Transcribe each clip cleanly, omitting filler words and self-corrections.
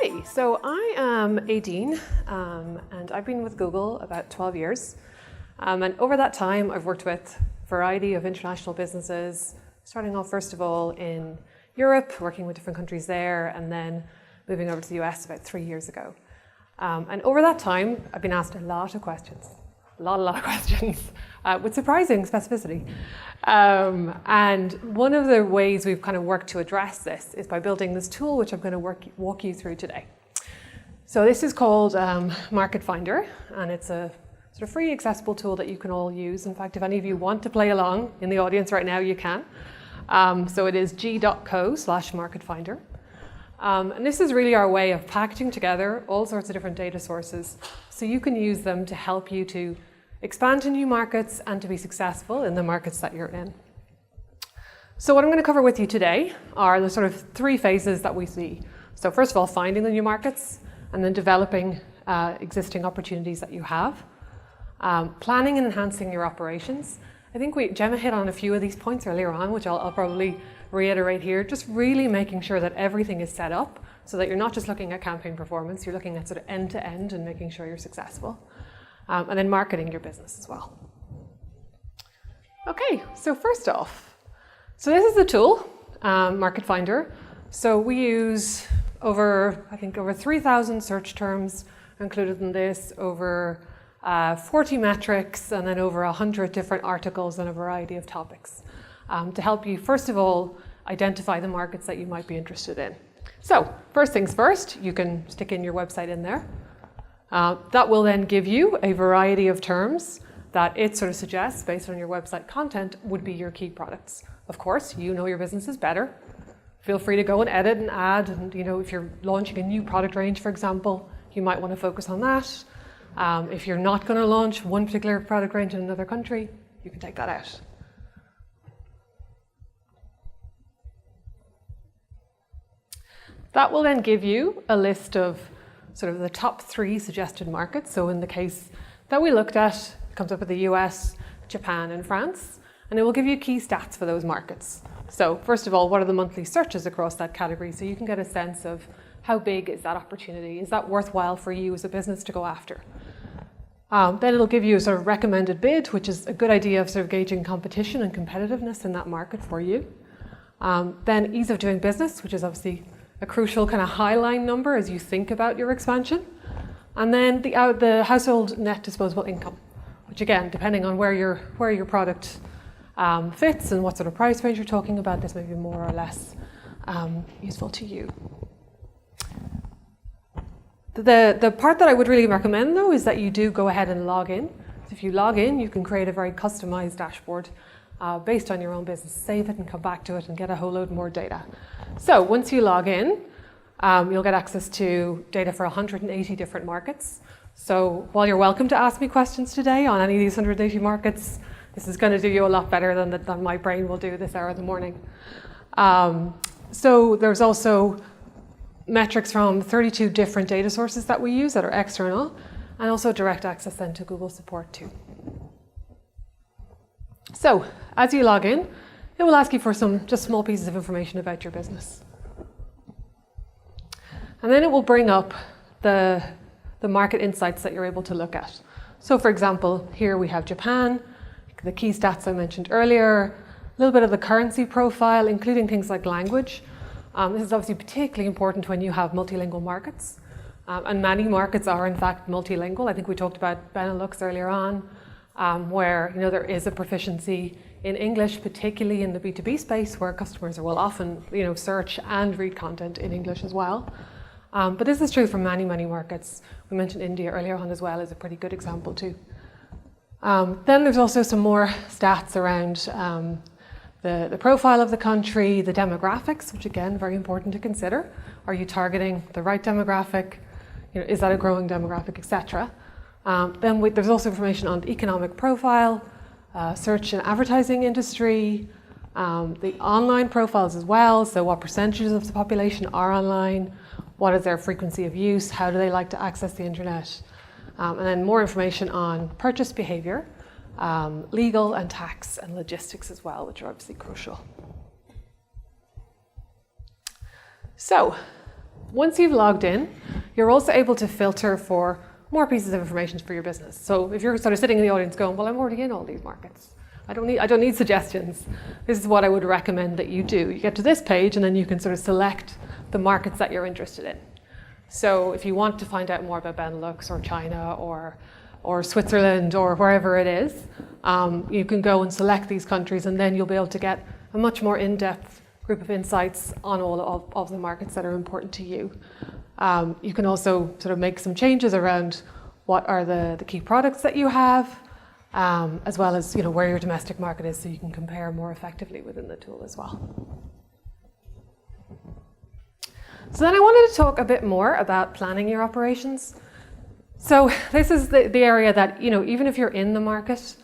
Okay, so I am Aideen, and I've been with Google about 12 years. And over that time, I've worked with a variety of international businesses, starting off first of all in Europe, working with different countries there, and then moving over to the US about 3 years ago. And over that time, I've been asked a lot of questions, a lot of questions, with surprising specificity. And one of the ways we've kind of worked to address this is by building this tool, which I'm going to walk you through today. So this is called MarketFinder, and it's a sort of free, accessible tool that you can all use. In fact, if any of you want to play along in the audience right now, you can. So it is g.co/MarketFinder. And this is really our way of packaging together all sorts of different data sources so you can use them to help you to expand to new markets and to be successful in the markets that you're in. So what I'm going to cover with you today are the sort of three phases that we see. So first of all, finding the new markets, and then developing existing opportunities that you have, planning and enhancing your operations. I think Gemma hit on a few of these points earlier on, which I'll probably reiterate here, just really making sure that everything is set up so that you're not just looking at campaign performance, you're looking at sort of end to end and making sure you're successful. And then marketing your business as well. Okay, so first off, so this is the tool, MarketFinder. So we use over 3,000 search terms included in this, over 40 metrics, and then over 100 different articles on a variety of topics to help you, first of all, identify the markets that you might be interested in. So first things first, you can stick in your website in there. That will then give you a variety of terms that it sort of suggests, based on your website content, would be your key products. Of course, you know your businesses better. Feel free to go and edit and add, and if you're launching a new product range, for example, you might want to focus on that. If you're not going to launch one particular product range in another country, you can take that out. That will then give you a list of sort of the top 3 suggested markets. So in the case that we looked at, it comes up with the US, Japan, and France, and it will give you key stats for those markets. So first of all, what are the monthly searches across that category? So you can get a sense of how big is that opportunity? Is that worthwhile for you as a business to go after? Then it'll give you a sort of recommended bid, which is a good idea of sort of gauging competition and competitiveness in that market for you. Then ease of doing business, which is obviously a crucial kind of highline number as you think about your expansion. And then the household net disposable income, which again, depending on where your product fits and what sort of price range you're talking about, this may be more or less useful to you. The part that I would really recommend, though, is that you do go ahead and log in. So if you log in, you can create a very customized dashboard based on your own business, save it and come back to it and get a whole load more data. So once you log in, you'll get access to data for 180 different markets. So while you're welcome to ask me questions today on any of these 180 markets, this is going to do you a lot better than my brain will do this hour of the morning. So there's also metrics from 32 different data sources that we use that are external, and also direct access then to Google support too. So as you log in, it will ask you for some just small pieces of information about your business. And then it will bring up the market insights that you're able to look at. So for example, here we have Japan, the key stats I mentioned earlier, a little bit of the currency profile, including things like language. This is obviously particularly important when you have multilingual markets. And many markets are in fact multilingual. I think we talked about Benelux earlier on, where there is a proficiency in English, particularly in the B2B space, where customers will often search and read content in English as well. But this is true for many markets. We mentioned India earlier on as well as a pretty good example too. Then there's also some more stats around the profile of the country, the demographics, which again, very important to consider. Are you targeting the right demographic? Is that a growing demographic, etc. Then there's also information on the economic profile, search and advertising industry, the online profiles as well. So what percentages of the population are online? What is their frequency of use? How do they like to access the internet? And then more information on purchase behavior, legal and tax and logistics as well, which are obviously crucial. So Once you've logged in, you're also able to filter for more pieces of information for your business. So if you're sort of sitting in the audience going, well, I'm already in all these markets. I don't need suggestions. This is what I would recommend that you do. You get to this page and then you can sort of select the markets that you're interested in. So if you want to find out more about Benelux or China or Switzerland or wherever it is, you can go and select these countries, and then you'll be able to get a much more in-depth group of insights on all of the markets that are important to you. You can also sort of make some changes around what are the key products that you have, as well as where your domestic market is, so you can compare more effectively within the tool as well. So then I wanted to talk a bit more about planning your operations. So this is the area that, even if you're in the market,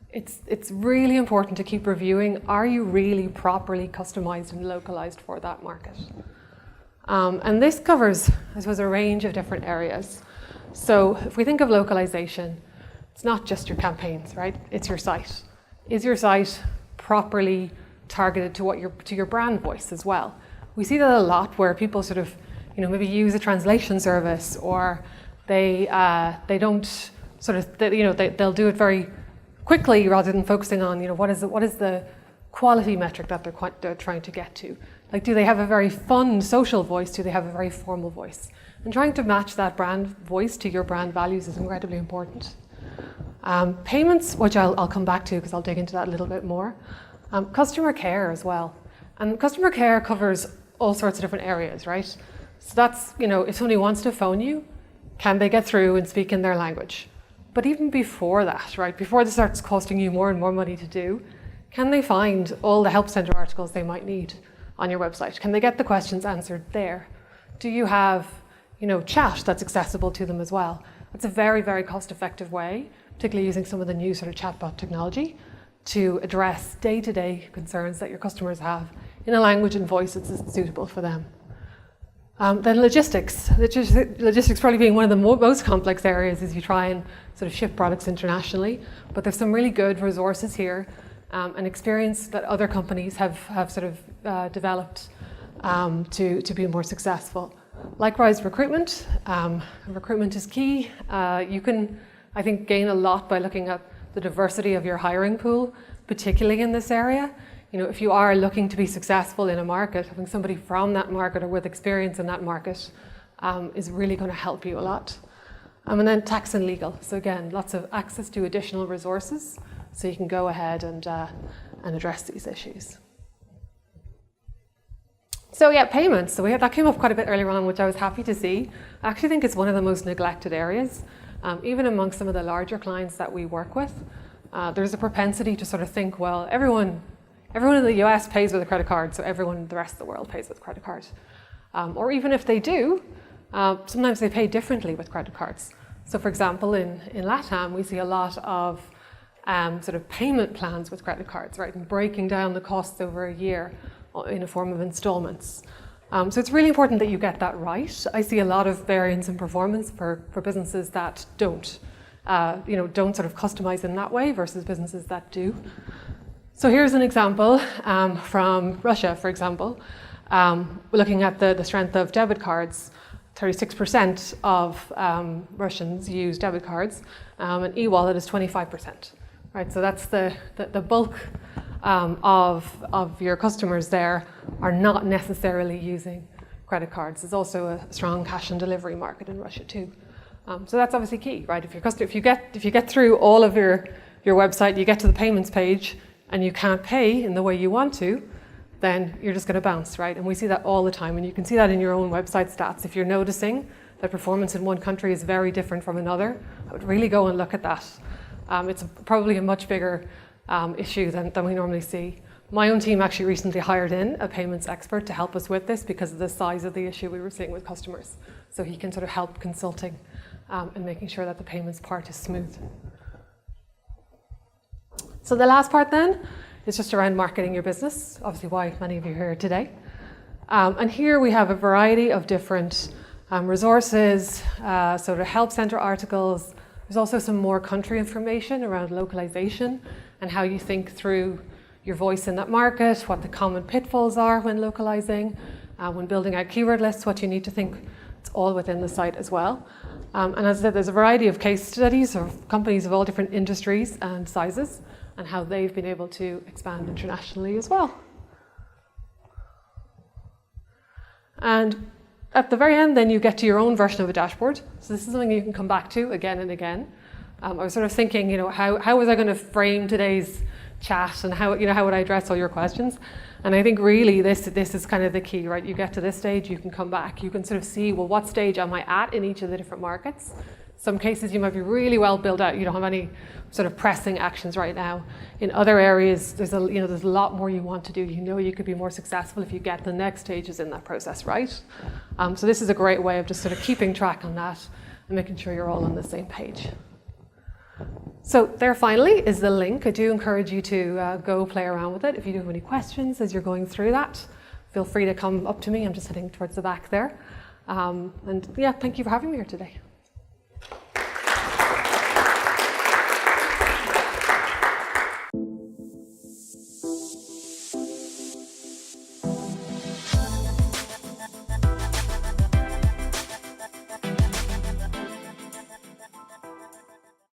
it's really important to keep reviewing, are you really properly customized and localized for that market? And this covers, I suppose, a range of different areas. So if we think of localization, it's not just your campaigns, right? It's your site. Is your site properly targeted to your brand voice as well? We see that a lot where people sort of, maybe use a translation service, or they don't sort of, they'll do it very quickly rather than focusing on, what is the quality metric that they're trying to get to? Like, do they have a very fun social voice? Do they have a very formal voice? And trying to match that brand voice to your brand values is incredibly important. Payments, which I'll come back to because I'll dig into that a little bit more. Customer care as well. And customer care covers all sorts of different areas, right? So that's, if somebody wants to phone you, can they get through and speak in their language? But even before that, right, before this starts costing you more and more money to do, can they find all the help center articles they might need on your website? Can they get the questions answered there? Do you have, chat that's accessible to them as well? It's a very, very cost-effective way, particularly using some of the new sort of chatbot technology, to address day-to-day concerns that your customers have in a language and voice that's suitable for them. Then logistics. Logistics probably being one of the most complex areas as you try and sort of ship products internationally. But there's some really good resources here and experience that other companies have sort of developed to be more successful. Likewise, recruitment. Recruitment is key. You can, I think, gain a lot by looking at the diversity of your hiring pool, particularly in this area. If you are looking to be successful in a market, having somebody from that market or with experience in that market is really going to help you a lot. And then tax and legal. So again, lots of access to additional resources so you can go ahead and address these issues. So yeah, payments. So that came up quite a bit earlier on, which I was happy to see. I actually think it's one of the most neglected areas. Even among some of the larger clients that we work with, there's a propensity to sort of think, well, everyone in the US pays with a credit card, so everyone in the rest of the world pays with credit cards. Or even if they do, sometimes they pay differently with credit cards. So for example, in LATAM, we see a lot of sort of payment plans with credit cards, right? And breaking down the costs over a year in a form of installments. So it's really important that you get that right. I see a lot of variance in performance for businesses that don't sort of customize in that way versus businesses that do. So here's an example from Russia, for example. Looking at the strength of debit cards, 36% of Russians use debit cards, and e-wallet is 25%. Right, so that's the bulk of your customers there are not necessarily using credit cards. There's also a strong cash and delivery market in Russia too. So that's obviously key, right? If you get through all of your website, you get to the payments page, and you can't pay in the way you want to, then you're just going to bounce, right? And we see that all the time, and you can see that in your own website stats. If you're noticing that performance in one country is very different from another, I would really go and look at that. It's probably a much bigger issue than we normally see. My own team actually recently hired in a payments expert to help us with this because of the size of the issue we were seeing with customers. So he can sort of help consulting and making sure that the payments part is smooth. So the last part then is just around marketing your business, obviously why many of you are here today. And here we have a variety of different resources, sort of help center articles. There's also some more country information around localization and how you think through your voice in that market, what the common pitfalls are when localizing, When building out keyword lists, what you need to think, it's all within the site as well. And as I said, there's a variety of case studies of companies of all different industries and sizes and how they've been able to expand internationally as well. And at the very end, then you get to your own version of a dashboard. So this is something you can come back to again and again. I was sort of thinking, how was I going to frame today's chat, and how would I address all your questions? And I think really this is kind of the key, right? You get to this stage, you can come back. You can sort of see, well, what stage am I at in each of the different markets? Some cases you might be really well built out. You don't have any sort of pressing actions right now. In other areas, there's a lot more you want to do. You could be more successful if you get the next stages in that process, right? So this is a great way of just sort of keeping track on that and making sure you're all on the same page. So there finally is the link. I do encourage you to go play around with it. If you do have any questions as you're going through that, feel free to come up to me. I'm just heading towards the back there. And yeah, thank you for having me here today.